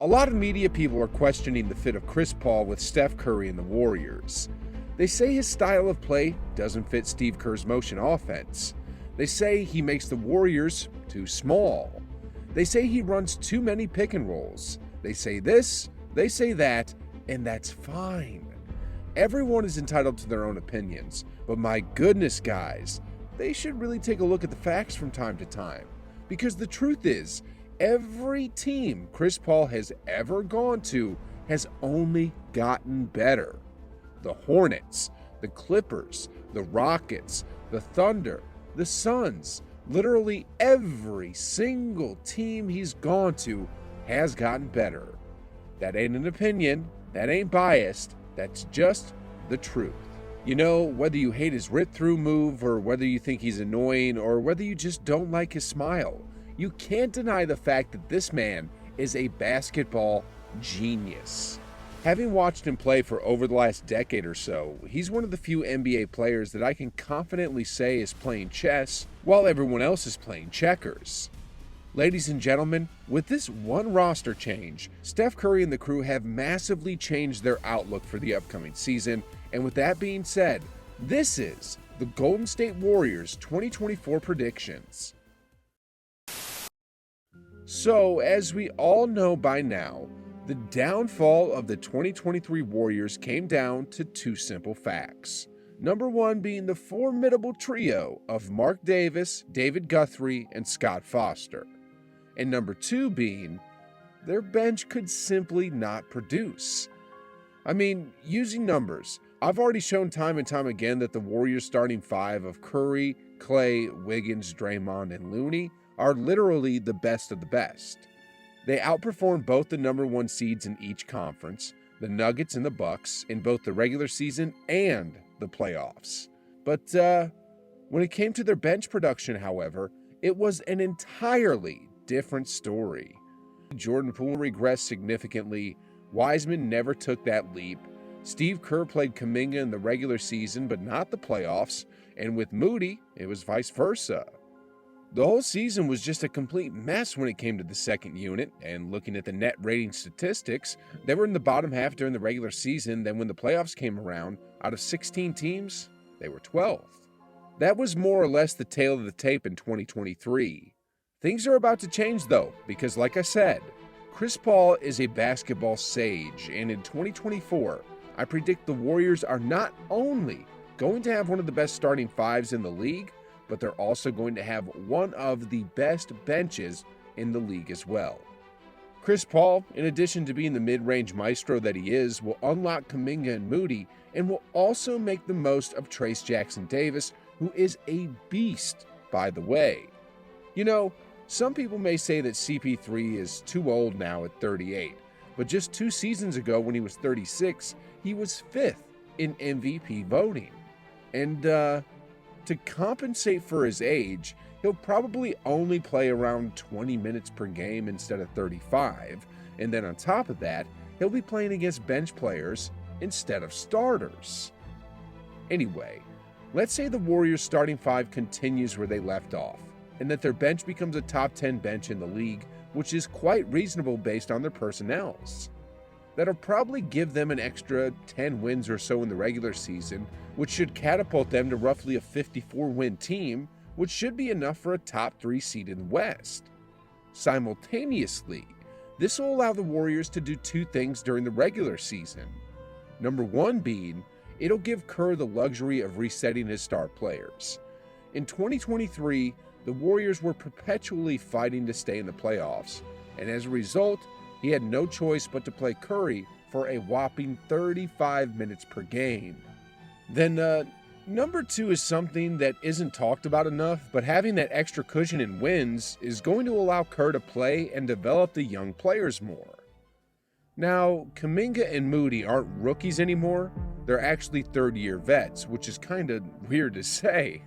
A lot of media people are questioning the fit of Chris Paul with Steph Curry and the Warriors. They say his style of play doesn't fit Steve Kerr's motion offense. They say he makes the Warriors too small. They say he runs too many pick and rolls. They say this, they say that, and that's fine. Everyone is entitled to their own opinions, but my goodness, guys, they should really take a look at the facts from time to time. Because the truth is, every team Chris Paul has ever gone to has only gotten better. The Hornets, the Clippers, the Rockets, the Thunder, the Suns, literally every single team he's gone to has gotten better. That ain't an opinion, that ain't biased, that's just the truth. You know, whether you hate his rip-through move, or whether you think he's annoying, or whether you just don't like his smile, you can't deny the fact that this man is a basketball genius. Having watched him play for over the last decade or so, he's one of the few NBA players that I can confidently say is playing chess while everyone else is playing checkers. Ladies and gentlemen, with this one roster change, Steph Curry and the crew have massively changed their outlook for the upcoming season, and with that being said, this is the Golden State Warriors 2024 predictions. So, as we all know by now, the downfall of the 2023 Warriors came down to two simple facts. Number one being the formidable trio of Mark Davis, David Guthrie, and Scott Foster. And number two being their bench could simply not produce. I mean, using numbers, I've already shown time and time again that the Warriors starting five of Curry, Clay, Wiggins, Draymond, and Looney are literally the best of the best. They outperformed both the number one seeds in each conference, the Nuggets and the Bucks, in both the regular season and the playoffs. But when it came to their bench production, however, it was an entirely different story. Jordan Poole regressed significantly, Wiseman never took that leap, Steve Kerr played Kuminga in the regular season but not the playoffs, and with Moody, it was vice versa. The whole season was just a complete mess when it came to the second unit, and looking at the net rating statistics, they were in the bottom half during the regular season. Then when the playoffs came around, out of 16 teams, they were 12th. That was more or less the tale of the tape in 2023. Things are about to change though, because like I said, Chris Paul is a basketball sage, and in 2024, I predict the Warriors are not only going to have one of the best starting fives in the league, but they're also going to have one of the best benches in the league as well. Chris Paul, in addition to being the mid-range maestro that he is, will unlock Kuminga and Moody, and will also make the most of Trayce Jackson-Davis, who is a beast, by the way. You know, some people may say that CP3 is too old now at 38, but just 2 seasons ago when he was 36, he was 5th in MVP voting. And, to compensate for his age, he'll probably only play around 20 minutes per game instead of 35, and then on top of that, he'll be playing against bench players instead of starters. Anyway, let's say the Warriors starting five continues where they left off, and that their bench becomes a top 10 bench in the league, which is quite reasonable based on their personnels. That'll probably give them an extra 10 wins or so in the regular season, which should catapult them to roughly a 54-win team, which should be enough for a top 3 seed in the West. Simultaneously, this will allow the Warriors to do 2 things during the regular season. Number one being, it'll give Kerr the luxury of resetting his star players. In 2023, the Warriors were perpetually fighting to stay in the playoffs, and as a result, he had no choice but to play Curry for a whopping 35 minutes per game. Then, number two is something that isn't talked about enough, but having that extra cushion in wins is going to allow Kerr to play and develop the young players more. Now, Kuminga and Moody aren't rookies anymore, they're actually third-year vets, which is kind of weird to say.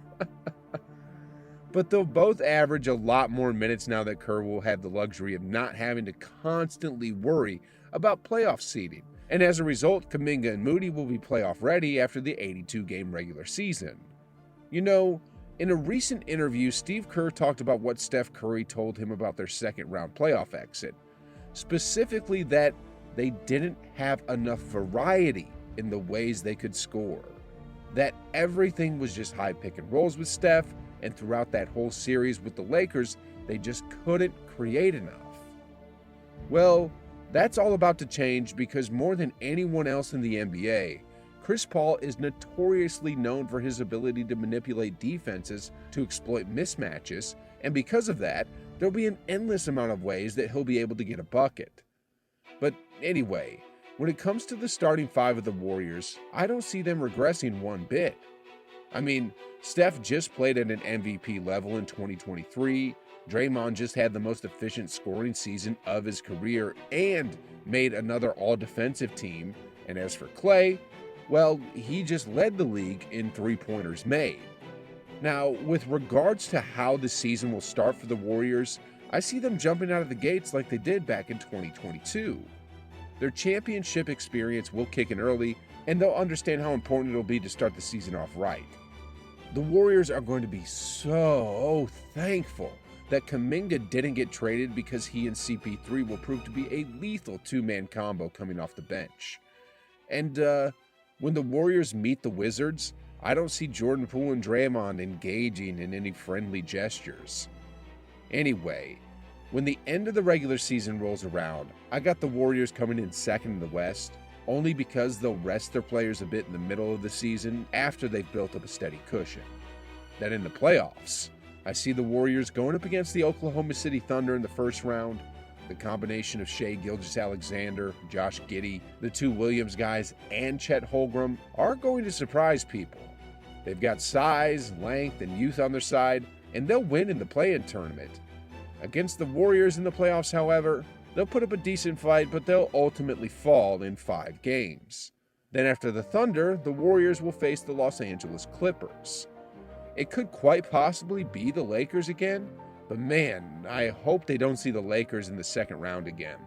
But they'll both average a lot more minutes now that Kerr will have the luxury of not having to constantly worry about playoff seeding. And as a result, Kuminga and Moody will be playoff ready after the 82-game regular season. You know, in a recent interview, Steve Kerr talked about what Steph Curry told him about their second-round playoff exit. specifically that they didn't have enough variety in the ways they could score. That everything was just high pick and rolls with Steph, and throughout that whole series with the Lakers, they just couldn't create enough. Well, that's all about to change because more than anyone else in the NBA, Chris Paul is notoriously known for his ability to manipulate defenses to exploit mismatches, and because of that, there'll be an endless amount of ways that he'll be able to get a bucket. But anyway, when it comes to the starting five of the Warriors, I don't see them regressing one bit. I mean, Steph just played at an MVP level in 2023, Draymond just had the most efficient scoring season of his career and made another all-defensive team, and as for Klay, well, he just led the league in three-pointers made. Now, with regards to how the season will start for the Warriors, I see them jumping out of the gates like they did back in 2022. Their championship experience will kick in early, and they'll understand how important it'll be to start the season off right. The Warriors are going to be so thankful that Kuminga didn't get traded because he and CP3 will prove to be a lethal two-man combo coming off the bench. And when the Warriors meet the Wizards, I don't see Jordan Poole and Draymond engaging in any friendly gestures. Anyway, when the end of the regular season rolls around, I got the Warriors coming in second in the West, only because they'll rest their players a bit in the middle of the season after they've built up a steady cushion. Then in the playoffs, I see the Warriors going up against the Oklahoma City Thunder in the first round. The combination of Shai Gilgeous-Alexander, Josh Giddey, the two Williams guys, and Chet Holmgren are going to surprise people. They've got size, length, and youth on their side, and they'll win in the play-in tournament. Against the Warriors in the playoffs, however, they'll put up a decent fight, but they'll ultimately fall in 5 games. Then after the Thunder, the Warriors will face the Los Angeles Clippers. It could quite possibly be the Lakers again, but man, I hope they don't see the Lakers in the second round again.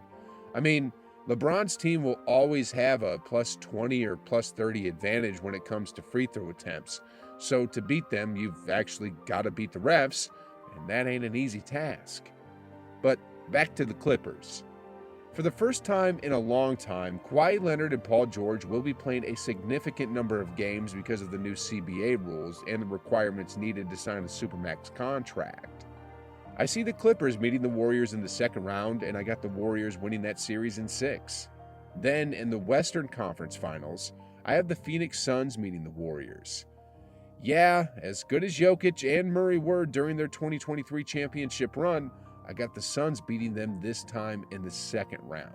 I mean, LeBron's team will always have a plus 20 or plus 30 advantage when it comes to free throw attempts, so to beat them, you've actually got to beat the refs, and that ain't an easy task. But back to the Clippers. For the first time in a long time, Kawhi Leonard and Paul George will be playing a significant number of games because of the new CBA rules and the requirements needed to sign a Supermax contract. I see the Clippers meeting the Warriors in the second round, and I got the Warriors winning that series in 6. Then, in the Western Conference Finals, I have the Phoenix Suns meeting the Warriors. Yeah, as good as Jokic and Murray were during their 2023 championship run, I got the Suns beating them this time in the second round.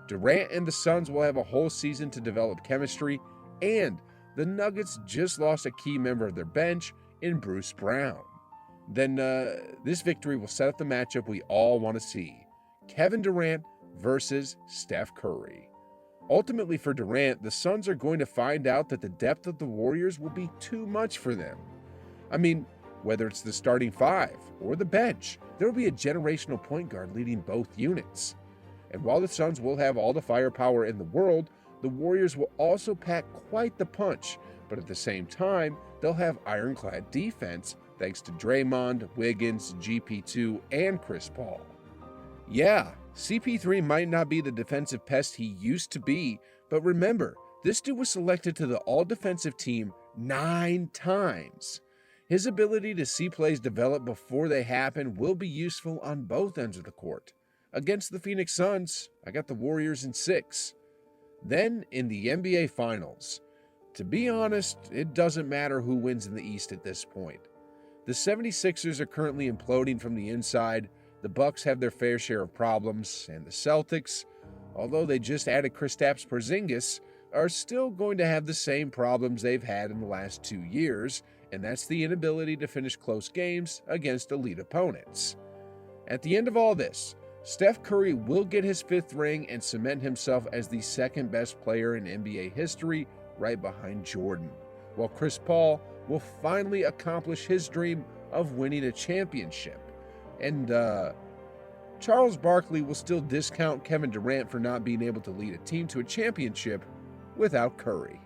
Durant and the Suns will have a whole season to develop chemistry, and the Nuggets just lost a key member of their bench in Bruce Brown. Then this victory will set up the matchup we all want to see: Kevin Durant versus Steph Curry. Ultimately for Durant, the Suns are going to find out that the depth of the Warriors will be too much for them. I mean, whether it's the starting 5 or the bench, there will be a generational point guard leading both units. And while the Suns will have all the firepower in the world, the Warriors will also pack quite the punch, but at the same time, they'll have ironclad defense thanks to Draymond, Wiggins, GP2, and Chris Paul. Yeah, CP3 might not be the defensive pest he used to be, but remember, this dude was selected to the all-defensive team 9 times. His ability to see plays develop before they happen will be useful on both ends of the court. Against the Phoenix Suns, I got the Warriors in 6. Then in the NBA Finals. To be honest, it doesn't matter who wins in the East at this point. The 76ers are currently imploding from the inside, the Bucks have their fair share of problems, and the Celtics, although they just added Kristaps Porzingis, are still going to have the same problems they've had in the last 2 years, and that's the inability to finish close games against elite opponents. At the end of all this, Steph Curry will get his 5th ring and cement himself as the second best player in NBA history, right behind Jordan, while Chris Paul will finally accomplish his dream of winning a championship. And Charles Barkley will still discount Kevin Durant for not being able to lead a team to a championship without Curry.